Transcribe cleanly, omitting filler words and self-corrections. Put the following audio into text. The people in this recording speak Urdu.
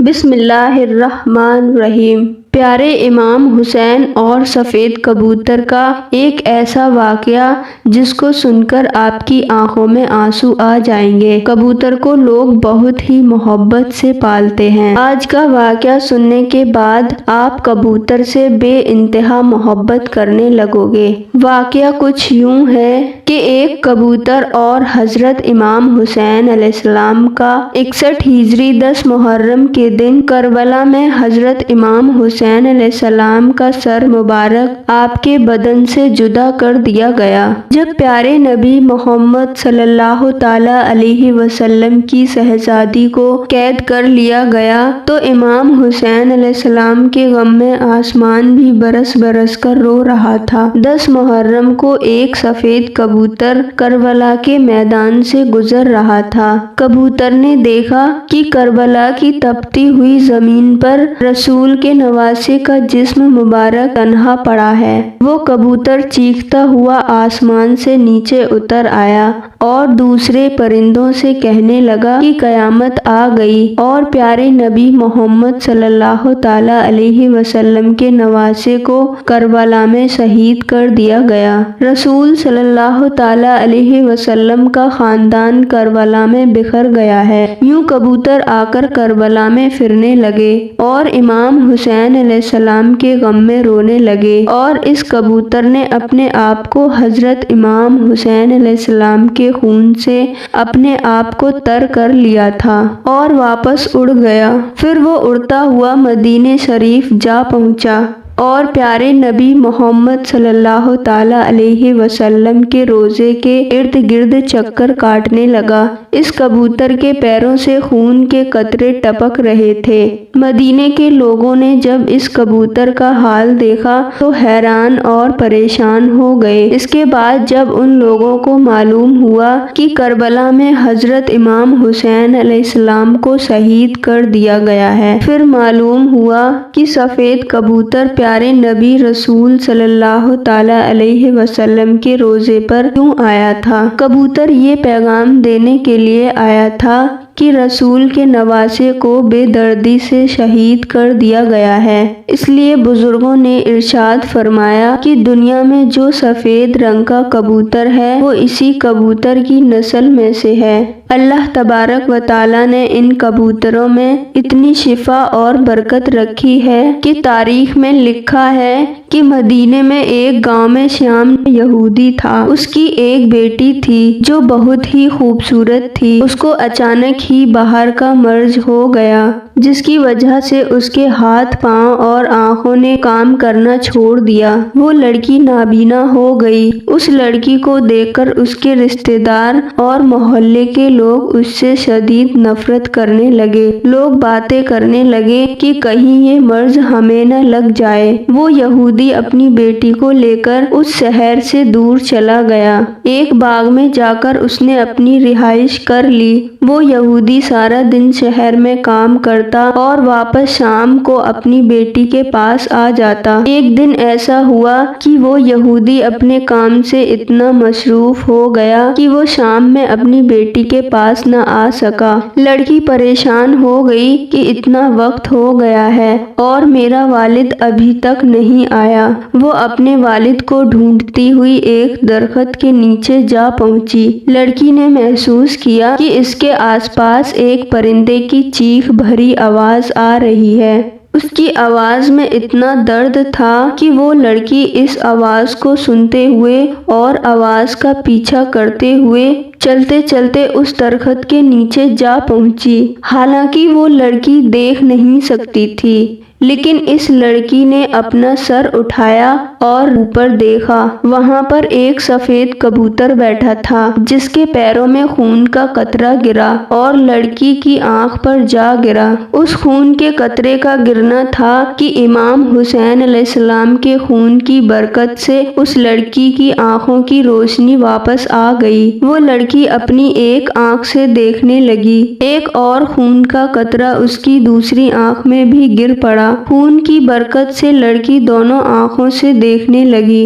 بسم اللہ الرحمن الرحیم۔ پیارے امام حسین اور سفید کبوتر کا ایک ایسا واقعہ جس کو سن کر آپ کی آنکھوں میں آنسو آ جائیں گے۔ کبوتر کو لوگ بہت ہی محبت سے پالتے ہیں۔ آج کا واقعہ سننے کے بعد آپ کبوتر سے بے انتہا محبت کرنے لگو گے۔ واقعہ کچھ یوں ہے کہ ایک کبوتر اور حضرت امام حسین علیہ السلام کا 61 ہجری 10 محرم کے دن کربلا میں حضرت امام حسین علیہ السلام کا سر مبارک آپ کے بدن سے جدا کر دیا گیا۔ جب پیارے نبی محمد صلی اللہ تعالی علیہ وسلم کی شہزادی کو قید کر لیا گیا تو امام حسین علیہ السلام کے غم میں آسمان بھی برس برس کر رو رہا تھا۔ 10 محرم کو ایک سفید کبوتر کربلا کے میدان سے گزر رہا تھا۔ کبوتر نے دیکھا کہ کربلا کی تپتی ہوئی زمین پر رسول کے نواسے کا جسم مبارک تنہا پڑا ہے۔ وہ کبوتر چیختا ہوا آسمان سے نیچے اتر آیا اور دوسرے پرندوں سے کہنے لگا کہ قیامت آ گئی اور پیارے نبی محمد صلی اللہ تعالی علیہ وسلم کے نواسے کو کربلا میں شہید کر دیا گیا۔ رسول صلی اللہ تعالی علیہ وسلم کا خاندان کربلا میں بکھر گیا ہے۔ یوں کبوتر آ کر کربلا میں پھرنے لگے اور امام حسین علیہ السلام کے غم میں رونے لگے، اور اس کبوتر نے اپنے آپ کو حضرت امام حسین علیہ السلام کے خون سے اپنے آپ کو تر کر لیا تھا اور واپس اڑ گیا۔ پھر وہ اڑتا ہوا مدینہ شریف جا پہنچا اور پیارے نبی محمد صلی اللہ تعالی علیہ وسلم کے روضے کے ارد گرد چکر کاٹنے لگا۔ اس کبوتر کے پیروں سے خون کے قطرے ٹپک رہے تھے۔ مدینے کے لوگوں نے جب اس کبوتر کا حال دیکھا تو حیران اور پریشان ہو گئے۔ اس کے بعد جب ان لوگوں کو معلوم ہوا کہ کربلا میں حضرت امام حسین علیہ السلام کو شہید کر دیا گیا ہے، پھر معلوم ہوا کہ سفید کبوتر پیارے نبی رسول صلی اللہ تعالی علیہ وسلم کے روضے پر کیوں آیا تھا۔ کبوتر یہ پیغام دینے کے لیے آیا تھا کہ رسول کے نواسے کو بے دردی سے شہید کر دیا گیا ہے۔ اس لیے بزرگوں نے ارشاد فرمایا کہ دنیا میں جو سفید رنگ کا کبوتر ہے وہ اسی کبوتر کی نسل میں سے ہے۔ اللہ تبارک و تعالی نے ان کبوتروں میں اتنی شفا اور برکت رکھی ہے کہ تاریخ میں لکھا ہے کہ مدینے میں ایک گاؤں میں شیام یہودی تھا۔ اس کی ایک بیٹی تھی جو بہت ہی خوبصورت تھی۔ اس کو اچانک ہی باہر کا مرض ہو گیا جس کی وجہ سے اس کے ہاتھ پاؤں اور آنکھوں نے کام کرنا چھوڑ دیا۔ وہ لڑکی نابینا ہو گئی۔ اس لڑکی کو دیکھ کر اس کے رشتہ دار اور محلے کے لوگ اس سے شدید نفرت کرنے لگے۔ لوگ باتیں کرنے لگے کہ کہیں یہ مرض ہمیں نہ لگ جائے۔ وہ یہودی اپنی بیٹی کو لے کر اس شہر سے دور چلا گیا۔ ایک باغ میں جا کر اس نے اپنی رہائش کر لی۔ وہ یہودی سارا دن شہر میں کام کرتا اور واپس شام کو اپنی بیٹی کے پاس آ جاتا۔ ایک دن ایسا ہوا کہ وہ یہودی اپنے کام سے اتنا مصروف ہو گیا کہ وہ شام میں اپنی بیٹی کے پاس نہ آ سکا۔ لڑکی پریشان ہو گئی کہ اتنا وقت ہو گیا ہے اور میرا والد ابھی تک نہیں آیا۔ وہ اپنے والد کو ڈھونڈتی ہوئی ایک درخت کے نیچے جا پہنچی۔ لڑکی نے محسوس کیا کہ اس کے آس پاس ایک پرندے کی چیخ بھری آواز آ رہی ہے۔ اس کی آواز میں اتنا درد تھا کہ وہ لڑکی اس آواز کو سنتے ہوئے اور آواز کا پیچھا کرتے ہوئے چلتے چلتے اس درخت کے نیچے جا پہنچی۔ حالانکہ وہ لڑکی دیکھ نہیں سکتی تھی، لیکن اس لڑکی نے اپنا سر اٹھایا اور اوپر دیکھا۔ وہاں پر ایک سفید کبوتر بیٹھا تھا جس کے پیروں میں خون کا قطرہ گرا اور لڑکی کی آنکھ پر جا گرا۔ اس خون کے قطرے کا گرنا تھا کہ امام حسین علیہ السلام کے خون کی برکت سے اس لڑکی کی آنکھوں کی روشنی واپس آ گئی۔ وہ لڑکی اپنی ایک آنکھ سے دیکھنے لگی۔ ایک اور خون کا قطرہ اس کی دوسری آنکھ میں بھی گر پڑا۔ خون کی برکت سے لڑکی دونوں آنکھوں سے دیکھنے لگی۔